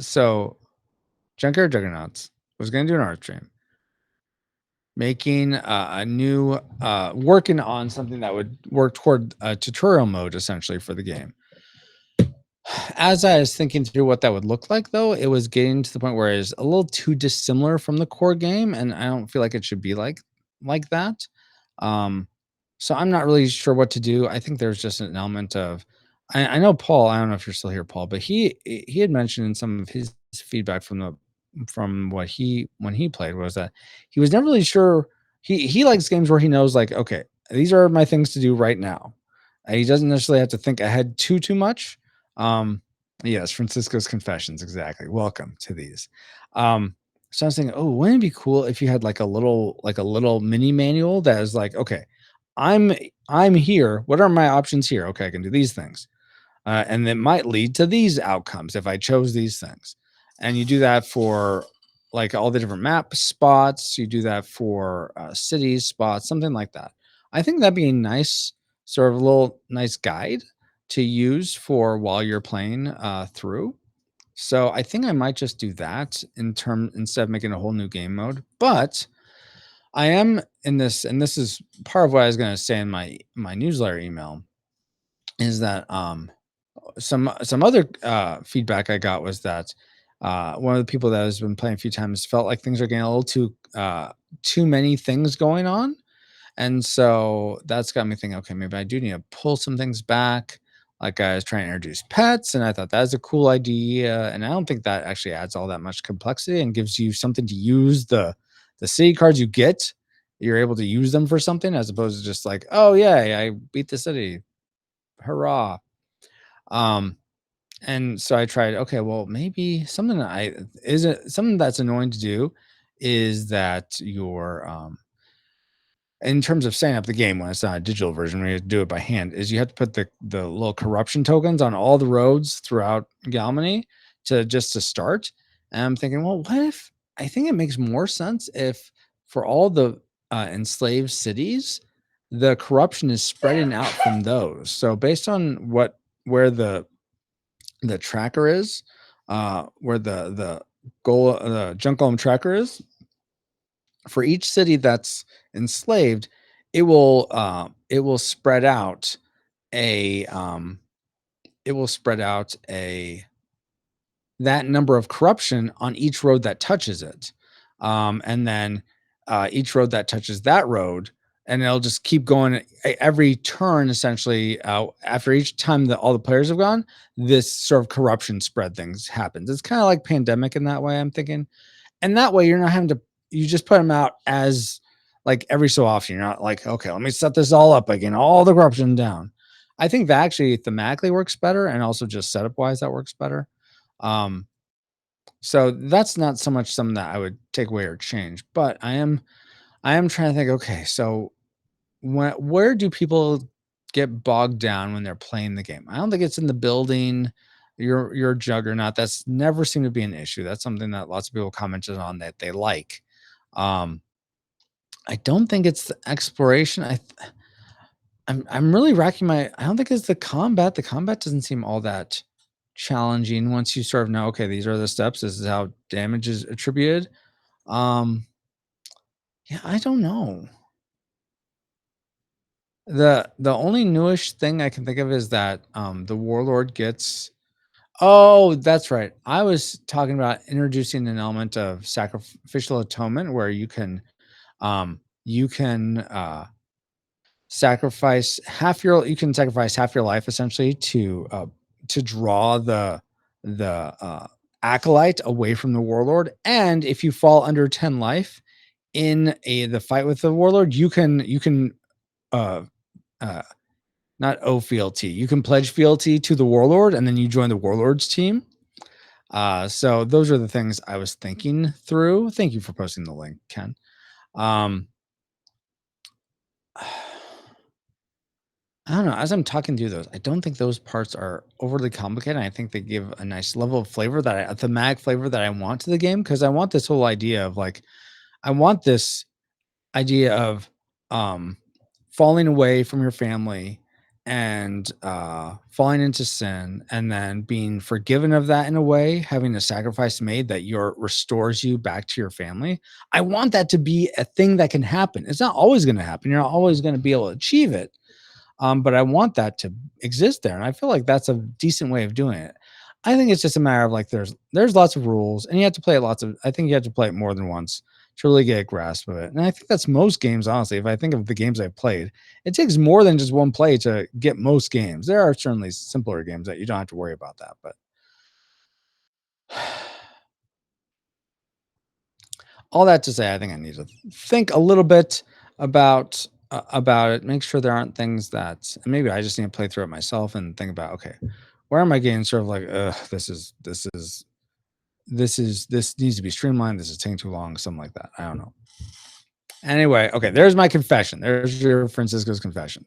So Junkyard Juggernauts was gonna do an art stream, making a new working on something that would work toward a tutorial mode essentially for the game. As I was thinking through what that would look like, though, it was getting to the point where it's a little too dissimilar from the core game, and I don't feel like it should be like that. Um, so I'm not really sure what to do. I think there's just an element of I know Paul. I don't know if you're still here, Paul, but he had mentioned in some of his feedback from what he when he played was that he was never really sure. He likes games where he knows like, okay, these are my things to do right now. He doesn't necessarily have to think ahead too much. um, yes, Francisco's Confessions, exactly. Welcome to these. So I was thinking, oh, wouldn't it be cool if you had like a little mini manual that is like, okay, I'm I'm here. What are my options here? Okay, I can do these things, and it might lead to these outcomes if I chose these things. And you do that for like all the different map spots. You do that for cities spots, something like that. I think that'd be a nice sort of little nice guide to use for while you're playing through. So I think I might just do that instead of making a whole new game mode. But I am in this, and this is part of what I was going to say in my newsletter email, is that some other feedback I got was that one of the people that has been playing a few times felt like things are getting a little too many things going on, and so that's got me thinking, okay, maybe I do need to pull some things back. Like I was trying to introduce pets, and I thought that's a cool idea. And I don't think that actually adds all that much complexity and gives you something to use the city cards you get. You're able to use them for something as opposed to just like, oh yeah, I beat the city, hurrah. Um, and so I tried, okay, well, maybe something that I is it something that's annoying to do is that your in terms of setting up the game when it's not a digital version, where you do it by hand, is you have to put the little corruption tokens on all the roads throughout Galmany to start. And I'm thinking, well, what if I think it makes more sense if for all the enslaved cities, the corruption is spreading out from those. So based on where the tracker is, where the goal the junk golem tracker is, for each city that's enslaved, it will spread out a it will spread out a that number of corruption on each road that touches it. And then each road that touches that road, and it'll just keep going every turn essentially. After each time that all the players have gone, this sort of corruption spread things happens. It's kind of like pandemic in that way, I'm thinking. And that way you're not having to you just put them out as like every so often. You're not like, okay, let me set this all up again, all the corruption down. I think that actually thematically works better, and also just setup wise that works better. um so that's not so much something that I would take away or change, but I am trying to think, okay, so where do people get bogged down when they're playing the game? I don't think it's in the building. Your juggernaut. That's never seemed to be an issue. That's something that lots of people commented on that they like. Um, I don't think it's the exploration. I'm really racking my. I don't think it's the combat. The combat doesn't seem all that challenging once you sort of know. Okay, these are the steps. This is how damage is attributed. Um, yeah, I don't know. The only newish thing I can think of is that the warlord gets. Oh, that's right. I was talking about introducing an element of sacrificial atonement where you can you can sacrifice half your life essentially to draw the acolyte away from the warlord. And if you fall under 10 life in the fight with the warlord, you can uh uh not owe fealty. You can pledge fealty to the warlord, and then you join the warlord's team. So those are the things I was thinking through. Thank you for posting the link, Ken. Um, I don't know. As I'm talking through those, I don't think those parts are overly complicated. I think they give a nice level of flavor a thematic flavor that I want to the game, because I want this whole idea of like I want this idea of um falling away from your family and falling into sin and then being forgiven of that in a way, having a sacrifice made that your restores you back to your family. I want that to be a thing that can happen. It's not always going to happen. You're not always going to be able to achieve it. But I want that to exist there. And I feel like that's a decent way of doing it. I think it's just a matter of like there's lots of rules and you have to play it lots of I think you have to play it more than once to really get a grasp of it. And I think that's most games, honestly. If I think of the games I've played, it takes more than just one play to get most games. There are certainly simpler games that you don't have to worry about that. But all that to say, I think I need to think a little bit about it. Make sure there aren't things that and maybe I just need to play through it myself and think about okay, where am I getting sort of like, this needs to be streamlined. This is taking too long, something like that. I don't know. Anyway, okay, there's my confession. There's your Francisco's confession.